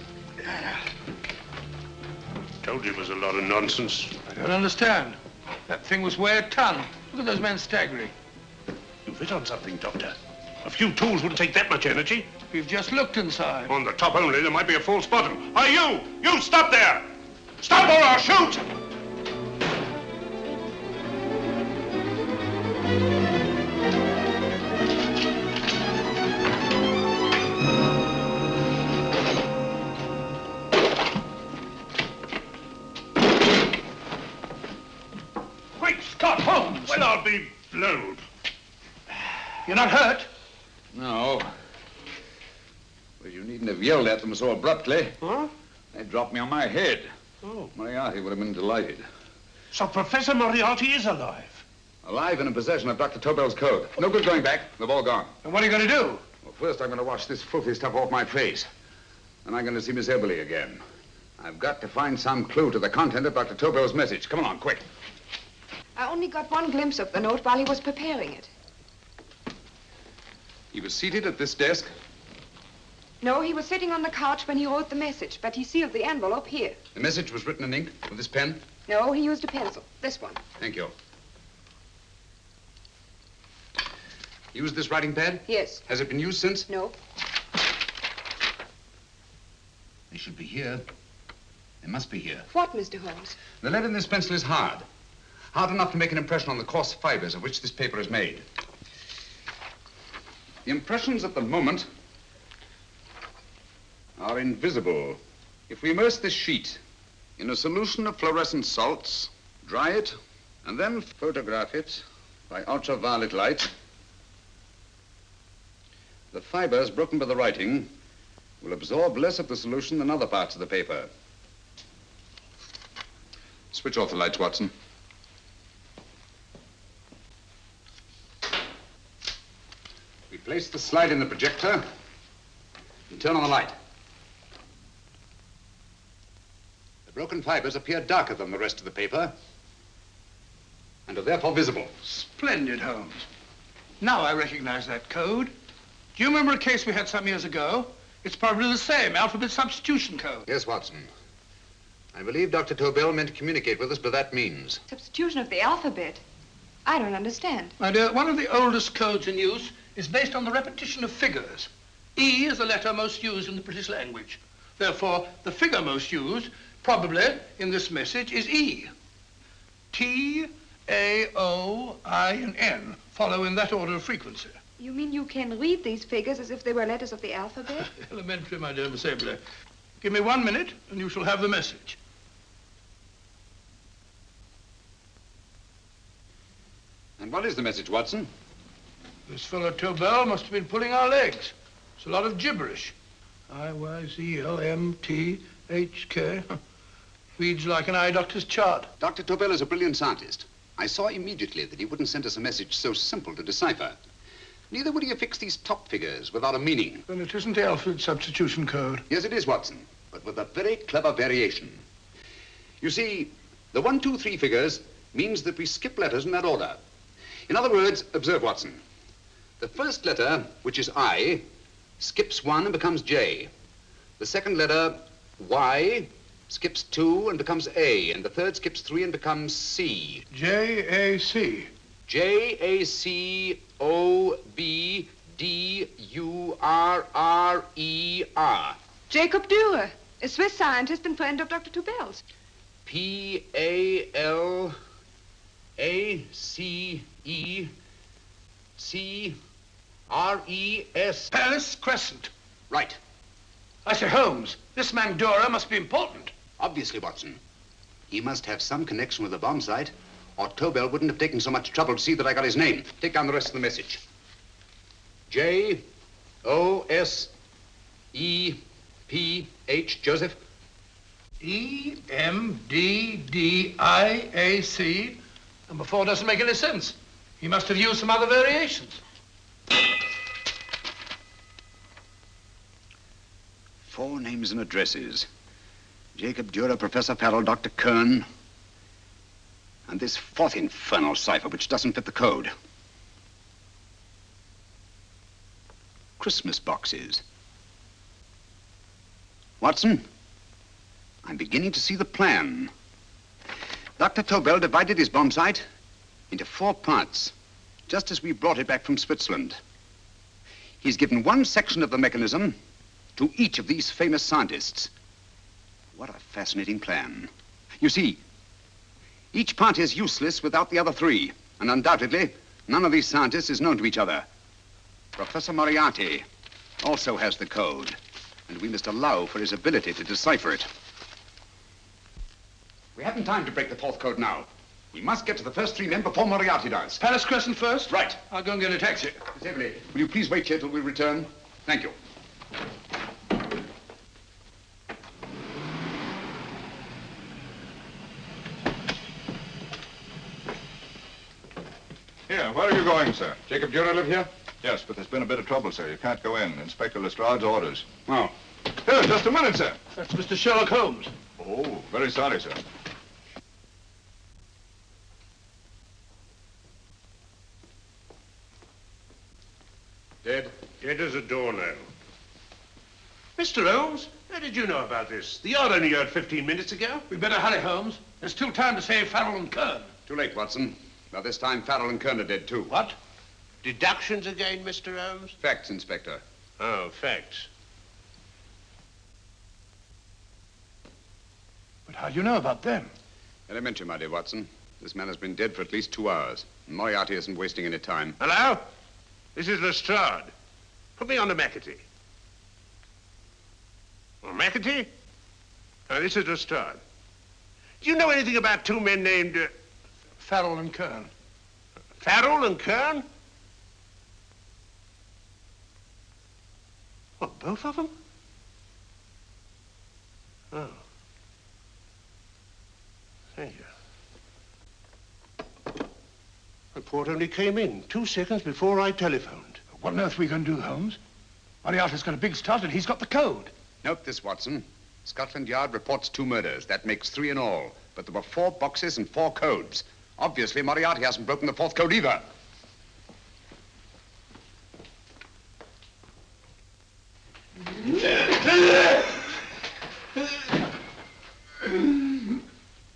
Told you it was a lot of nonsense. I don't understand. That thing was weigh a ton. Look at those men staggering. You've hit on something, Doctor. A few tools wouldn't take that much energy. We've just looked inside. On the top only, there might be a false bottom. Hey, you! You stop there! Stop or I'll shoot! Great Scott, Holmes! Well, I'll be blowed. You're not hurt? No. Well, you needn't have yelled at them so abruptly. Huh? They dropped me on my head. Oh. Moriarty would have been delighted. So Professor Moriarty is alive? Alive and in possession of Dr. Tobel's code. No good going back. They've all gone. And what are you going to do? Well, first I'm going to wash this filthy stuff off my face. Then I'm going to see Miss Eberly again. I've got to find some clue to the content of Dr. Tobel's message. Come along, quick. I only got one glimpse of the note while he was preparing it. He was seated at this desk. No, he was sitting on the couch when he wrote the message, but he sealed the envelope here. The message was written in ink with this pen. No, he used a pencil. This one. Thank you. Used this writing pad? Yes. Has it been used since? No. They should be here. They must be here. What, Mr. Holmes? The lead in this pencil is hard. Hard enough to make an impression on the coarse fibers of which this paper is made. The impressions at the moment are invisible. If we immerse this sheet in a solution of fluorescent salts, dry it, and then photograph it by ultraviolet light, the fibers broken by the writing will absorb less of the solution than other parts of the paper. Switch off the lights, Watson. We place the slide in the projector and turn on the light. The broken fibers appear darker than the rest of the paper and are therefore visible. Splendid, Holmes. Now I recognize that code. Do you remember a case we had some years ago? It's probably the same, alphabet substitution code. Yes, Watson. I believe Dr. Tobel meant to communicate with us by that means. Substitution of the alphabet? I don't understand. My dear, one of the oldest codes in use is based on the repetition of figures. E is the letter most used in the British language. Therefore, the figure most used, probably in this message, is E. T, A, O, I, and N follow in that order of frequency. You mean you can read these figures as if they were letters of the alphabet? Elementary, my dear Miss Eberly. Give me 1 minute, and you shall have the message. And what is the message, Watson? This fellow Tobel must have been pulling our legs. It's a lot of gibberish. I-Y-Z-L-M-T-H-K. Reads like an eye doctor's chart. Dr. Tobel is a brilliant scientist. I saw immediately that he wouldn't send us a message so simple to decipher. Neither would he affix these top figures without a meaning. Then it isn't the alphabet substitution code. Yes, it is, Watson, but with a very clever variation. You see, the 1, 2, 3 figures means that we skip letters in that order. In other words, observe, Watson. The first letter, which is I, skips 1 and becomes J. The second letter, Y, skips 2 and becomes A. And the third skips 3 and becomes C. J-A-C. J-A-C-O-B-D-U-R-R-E-R. Jacob Dürer, a Swiss scientist and friend of Dr. Tobel's. P-A-L-A-C-E-C-R-E-S. Palace Crescent. Right. I say, Holmes, this man Dora must be important. Obviously, Watson. He must have some connection with the bomb site, or Tobel wouldn't have taken so much trouble to see that I got his name. Take down the rest of the message. J-O-S-E-P-H, Joseph. E-M-D-D-I-A-C. Number 4 doesn't make any sense. He must have used some other variations. 4 names and addresses. Jacob Dura, Professor Farrell, Dr. Kern, and this 4th infernal cipher, which doesn't fit the code. Christmas boxes. Watson, I'm beginning to see the plan. Dr. Tobel divided his bomb site into 4 parts, just as we brought it back from Switzerland. He's given one section of the mechanism to each of these famous scientists. What a fascinating plan. You see, each part is useless without the other 3, and undoubtedly, none of these scientists is known to each other. Professor Moriarty also has the code, and we must allow for his ability to decipher it. We haven't time to break the 4th code now. We must get to the first 3 men before Moriarty does. Palace Crescent first? Right. I'll go and get a taxi. Miss Everly, will you please wait here till we return? Thank you. Here, where are you going, sir? Jacob Dura live here? Yes, but there's been a bit of trouble, sir. You can't go in. Inspector Lestrade's orders. Oh. Here, just a minute, sir. That's Mr. Sherlock Holmes. Oh, very sorry, sir. Dead? Dead as a doornail. Mr. Holmes, how did you know about this? The yard only heard 15 minutes ago. We better hurry, Holmes. There's still time to save Farrell and Kern. Too late, Watson. By this time, Farrell and Kern are dead, too. What? Deductions again, Mr. Holmes? Facts, Inspector. Oh, facts. But how do you know about them? Elementary, my dear Watson. This man has been dead for at least 2 hours. Moriarty isn't wasting any time. Hello? This is Lestrade. Put me on to McAtee. Oh, McAtee? Oh, this is Lestrade. Do you know anything about 2 men named... Farrell and Kern. Farrell and Kern? What, both of them? Oh. Thank you. Report only came in 2 seconds before I telephoned. What on earth are we going to do, Holmes? Moriarty's got a big start and he's got the code. Note this, Watson. Scotland Yard reports 2 murders. That makes 3 in all. But there were 4 boxes and 4 codes. Obviously, Moriarty hasn't broken the 4th code either.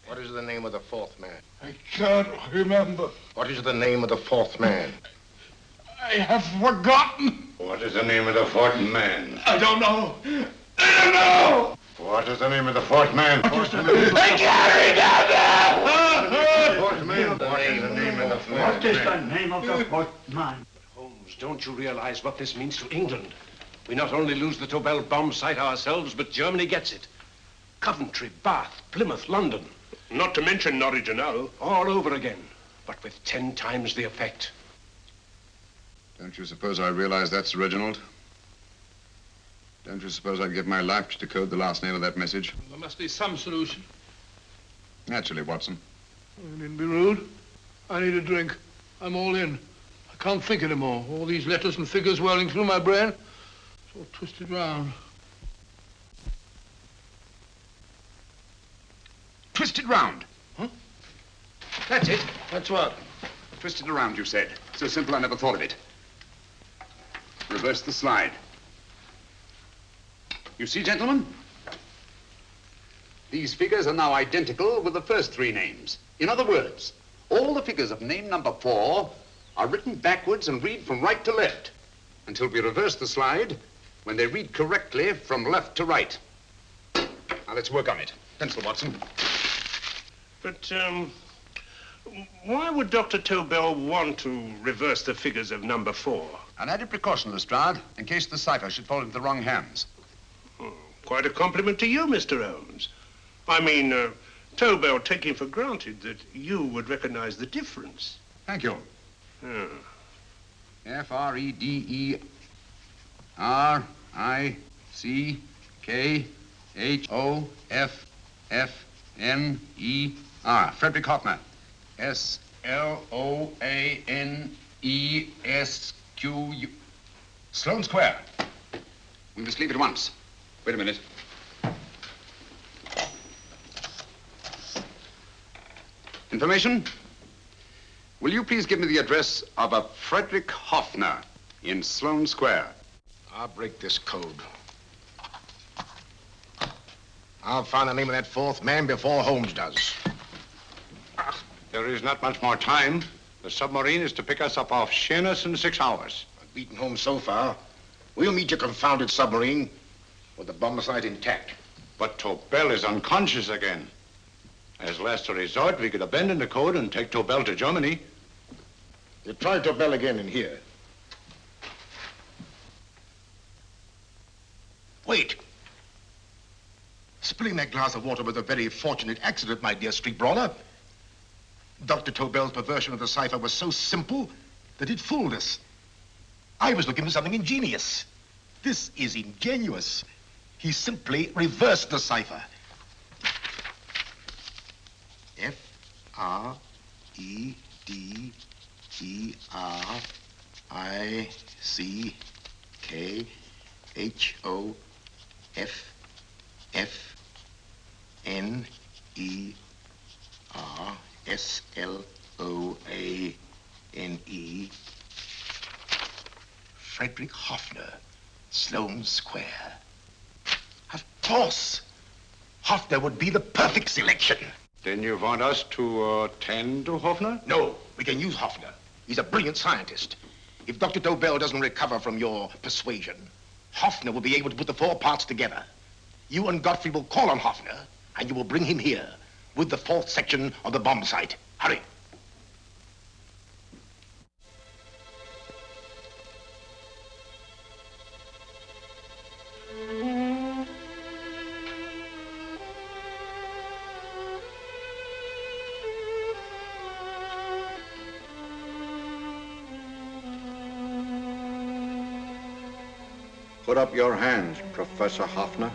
What is the name of the 4th man? I can't remember. What is the name of the 4th man? I have forgotten. What is the name of the 4th man? I don't know. I don't know. What is the name of the 4th man? I can't remember. 4th man. What is the name of the 4th man? What is the name of the 4th man? Holmes, don't you realize what this means to England? We not only lose the Tobel bomb site ourselves, but Germany gets it. Coventry, Bath, Plymouth, London. Not to mention Norwich and Hull. All over again, but with 10 times the effect. Don't you suppose I realize that's Reginald? Don't you suppose I'd give my life to decode the last name of that message? There must be some solution. Naturally, Watson. You needn't be rude. I need a drink. I'm all in. I can't think anymore. All these letters and figures whirling through my brain. It's all twisted round. Twisted round? Huh? That's it. That's what? Twisted around, you said. So simple, I never thought of it. Reverse the slide. You see, gentlemen? These figures are now identical with the first 3 names. In other words, all the figures of name number 4 are written backwards and read from right to left until we reverse the slide when they read correctly from left to right. Now, let's work on it. Pencil, Watson. But, Why would Dr. Tobel want to reverse the figures of number 4? An added precaution, Lestrade, in case the cipher should fall into the wrong hands. Quite a compliment to you, Mr. Holmes. I mean, Tobel taking for granted that you would recognize the difference. Thank you. F-R-E-D-E-R-I-C-K-H-O-F-F-N-E-R. Frederick Hoffner. S-L-O-A-N-E-S-Q-U. Sloane Square. We must leave at once. Wait a minute. Information? Will you please give me the address of a Frederick Hoffner in Sloane Square? I'll break this code. I'll find the name of that 4th man before Holmes does. There is not much more time. The submarine is to pick us up off Sheerness in 6 hours. I've beaten Holmes so far. We'll meet your confounded submarine with the bomb site intact. But Tobel is unconscious again. As last resort, we could abandon the code and take Tobel to Germany. You try Tobel again in here. Wait. Spilling that glass of water was a very fortunate accident, my dear street brawler. Dr. Tobel's perversion of the cipher was so simple that it fooled us. I was looking for something ingenious. This is ingenious. He simply reversed the cipher. F-R-E-D-E-R-I-C-K-H-O-F-F-N-E-R-S-L-O-A-N-E. Frederick Hoffner, Sloane Square. Of course. Hoffner would be the perfect selection. Then you want us to attend to Hoffner? No, we can use Hoffner. He's a brilliant scientist. If Dr. Tobel doesn't recover from your persuasion, Hoffner will be able to put the 4 parts together. You and Godfrey will call on Hoffner, and you will bring him here with the 4th section of the bomb site. Hurry. Put up your hands, Professor Hoffner.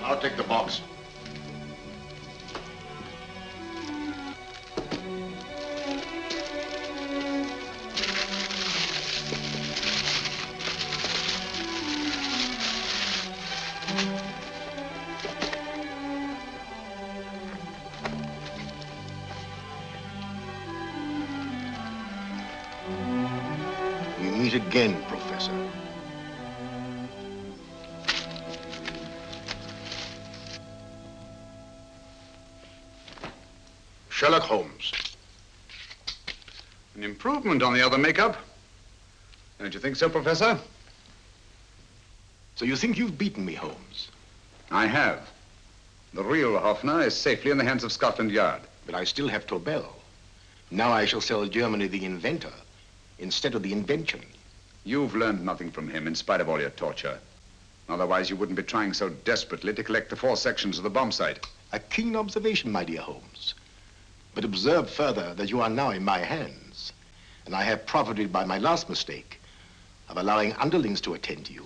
I'll take the box. We meet again, Professor. Sherlock Holmes. An improvement on the other makeup. Don't you think so, Professor? So you think you've beaten me, Holmes? I have. The real Hoffner is safely in the hands of Scotland Yard. But I still have Tobel. Now I shall sell Germany the inventor instead of the invention. You've learned nothing from him in spite of all your torture. Otherwise, you wouldn't be trying so desperately to collect the 4 sections of the bomb site. A keen observation, my dear Holmes. But observe further that you are now in my hands, and I have profited by my last mistake of allowing underlings to attend to you.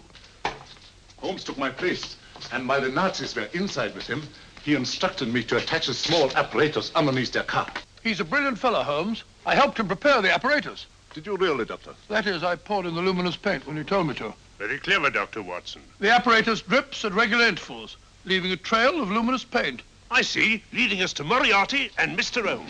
Holmes took my place, and while the Nazis were inside with him, he instructed me to attach a small apparatus underneath their car. He's a brilliant fellow, Holmes. I helped him prepare the apparatus. Did you really, Doctor? That is, I poured in the luminous paint when you told me to. Very clever, Dr. Watson. The apparatus drips at regular intervals, leaving a trail of luminous paint. I see, leading us to Moriarty and Mr. Holmes.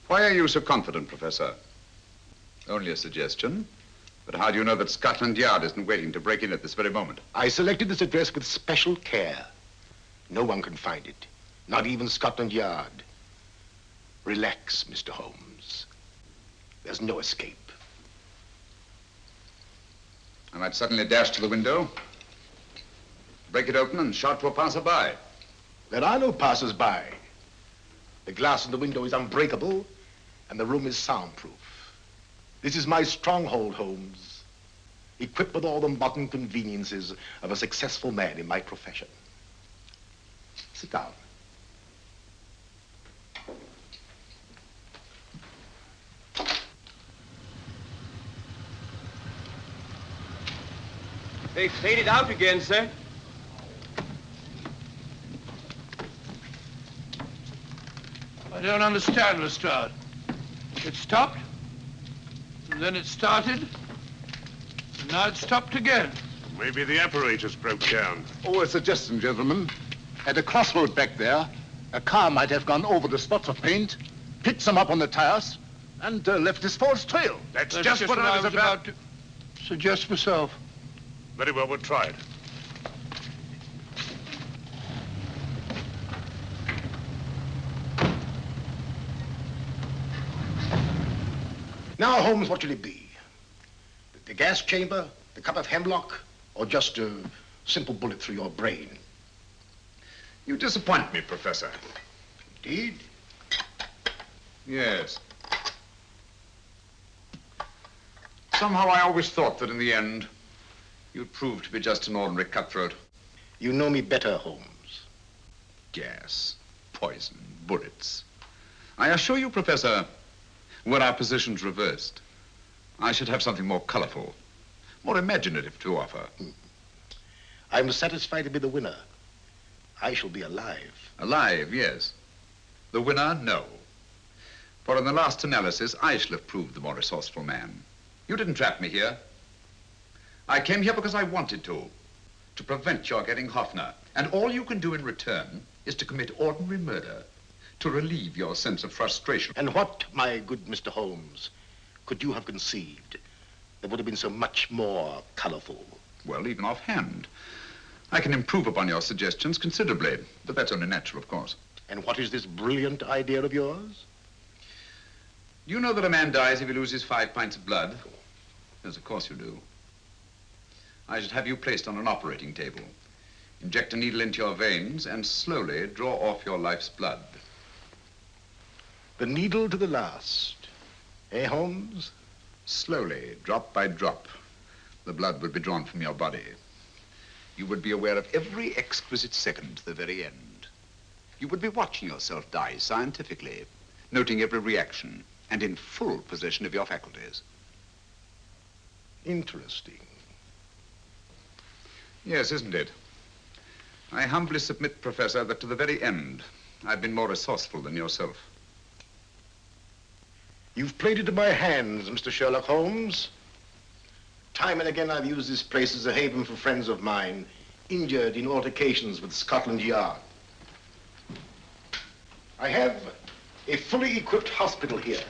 Why are you so confident, Professor? Only a suggestion. But how do you know that Scotland Yard isn't waiting to break in at this very moment? I selected this address with special care. No one can find it, not even Scotland Yard. Relax, Mr. Holmes. There's no escape. I might suddenly dash to the window, break it open, and shout to a passerby. There are no passers-by. The glass in the window is unbreakable, and the room is soundproof. This is my stronghold, Holmes, equipped with all the modern conveniences of a successful man in my profession. Sit down. They've faded out again, sir. I don't understand, Lestrade. It stopped, and then it started, and now it stopped again. Maybe the apparatus broke down. Oh, a suggestion, gentlemen. At a crossroad back there, a car might have gone over the spots of paint, picked some up on the tires, and left this false trail. That's just what I was about to suggest myself. Very well, we'll try it. Now, Holmes, what should it be? The gas chamber, the cup of hemlock, or just a simple bullet through your brain? You disappoint me, Professor. Indeed? Yes. Somehow I always thought that in the end, you'd prove to be just an ordinary cutthroat. You know me better, Holmes. Gas, poison, bullets. I assure you, Professor, were our positions reversed, I should have something more colorful, more imaginative to offer. I'm satisfied to be the winner. I shall be alive. Alive, yes. The winner, no. For in the last analysis, I shall have proved the more resourceful man. You didn't trap me here. I came here because I wanted to prevent your getting Hoffner. And all you can do in return is to commit ordinary murder, to relieve your sense of frustration. And what, my good Mr. Holmes, could you have conceived that would have been so much more colorful? Well, even offhand, I can improve upon your suggestions considerably, but that's only natural, of course. And what is this brilliant idea of yours? Do you know that a man dies if he loses 5 pints of blood? Yes, of course you do. I should have you placed on an operating table, inject a needle into your veins, and slowly draw off your life's blood. The needle to the last. Eh, Holmes? Slowly, drop by drop, the blood would be drawn from your body. You would be aware of every exquisite second to the very end. You would be watching yourself die scientifically, noting every reaction, and in full possession of your faculties. Interesting. Yes, isn't it? I humbly submit, Professor, that to the very end, I've been more resourceful than yourself. You've played into my hands, Mr. Sherlock Holmes. Time and again, I've used this place as a haven for friends of mine, injured in altercations with Scotland Yard. I have a fully equipped hospital here.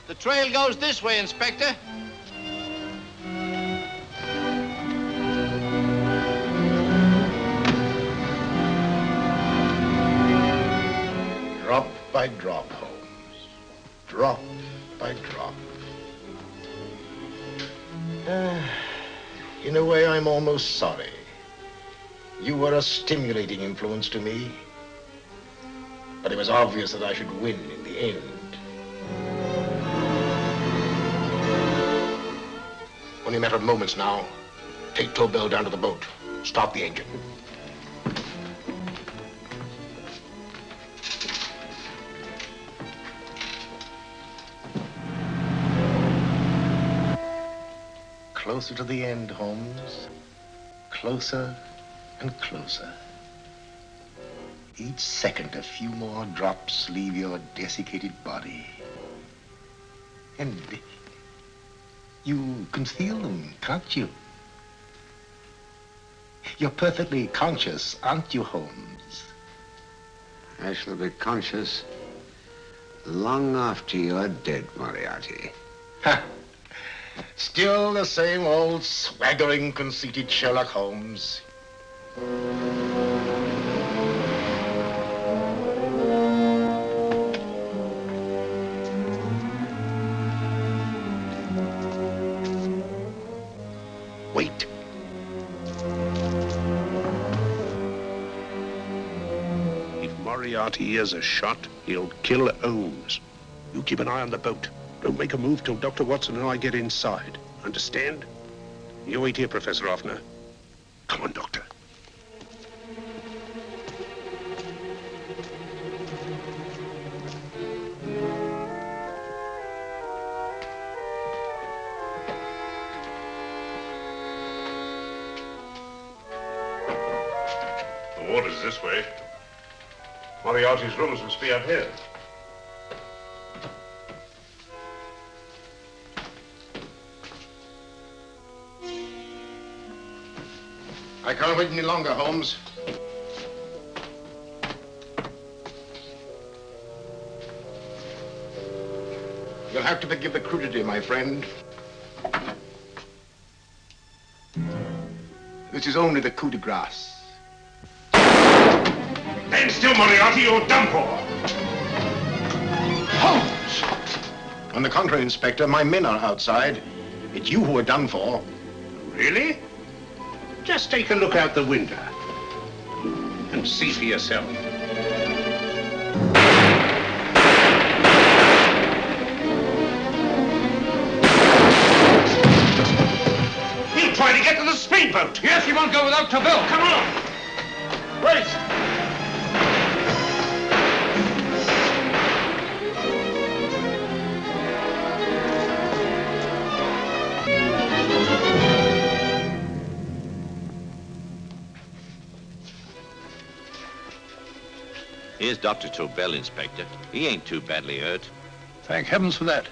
The trail goes this way, Inspector. Drop by drop, Holmes. Drop by drop. In a way, I'm almost sorry. You were a stimulating influence to me. But it was obvious that I should win in the end. Only a matter of moments now. Take Tobel down to the boat. Start the engine. Closer to the end, Holmes. Closer and closer. Each second, a few more drops leave your desiccated body. And you can feel them, can't you? You're perfectly conscious, aren't you, Holmes? I shall be conscious long after you're dead, Moriarty. Ha! Still the same old swaggering, conceited Sherlock Holmes. Wait. If Moriarty hears a shot, he'll kill Holmes. You keep an eye on the boat. Don't make a move till Dr. Watson and I get inside. Understand? You wait here, Professor Hoffner. Come on, Doctor. The water's this way. Moriarty's rooms must be up here. I can't wait any longer, Holmes. You'll have to forgive the crudity, my friend. This is only the coup de grace. Stand still, Moriarty, you're done for. Holmes! On the contrary, Inspector, my men are outside. It's you who are done for. Really? Just take a look out the window and see for yourself. He'll try to get to the speedboat. Yes, he won't go without Tobel. Come on. Wait. Here's Dr. Tobel, Inspector. He ain't too badly hurt. Thank heavens for that.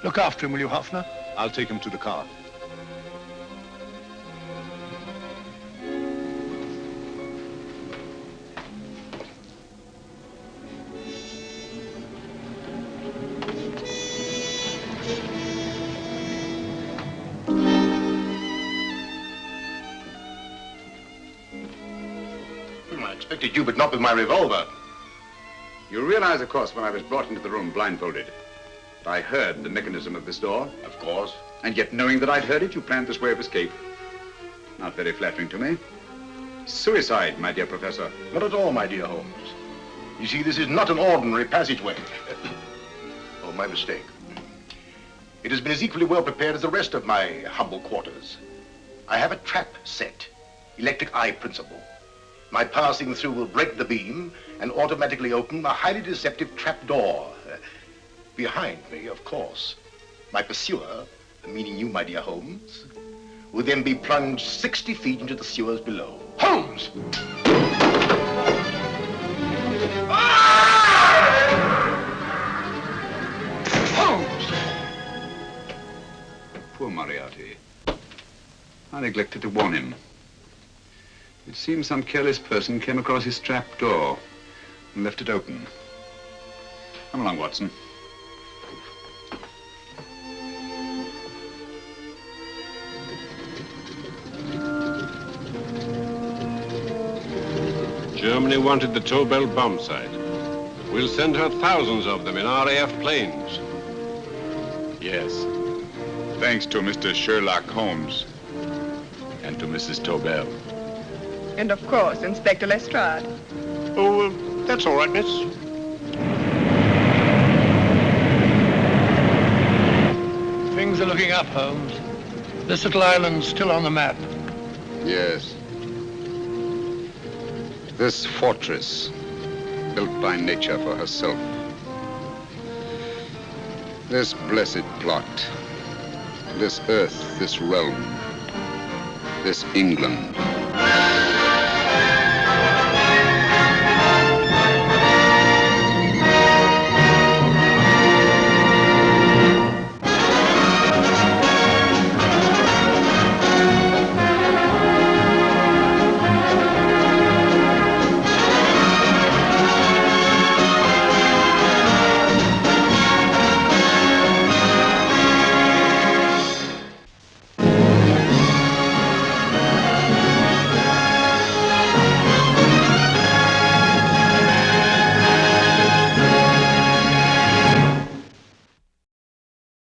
Look after him, will you, Hoffner? I'll take him to the car. I expected you, but not with my revolver. You realize, of course, when I was brought into the room blindfolded, that I heard the mechanism of this door? Of course. And yet, knowing that I'd heard it, you planned this way of escape. Not very flattering to me. Suicide, my dear Professor. Not at all, my dear Holmes. You see, this is not an ordinary passageway. Oh, my mistake. It has been as equally well prepared as the rest of my humble quarters. I have a trap set, electric eye principle. My passing through will break the beam and automatically open a highly deceptive trap door. Behind me, of course, my pursuer, meaning you, my dear Holmes, will then be plunged 60 feet into the sewers below. Holmes! Holmes! Poor Moriarty. I neglected to warn him. It seems some careless person came across his trap door and left it open. Come along, Watson. Germany wanted the Tobel bomb site. We'll send her thousands of them in RAF planes. Yes. Thanks to Mr. Sherlock Holmes and to Mrs. Tobel. And of course, Inspector Lestrade. Oh, that's all right, miss. Things are looking up, Holmes. This little island's still on the map. Yes. This fortress, built by nature for herself. This blessed plot. This earth, this realm. This England.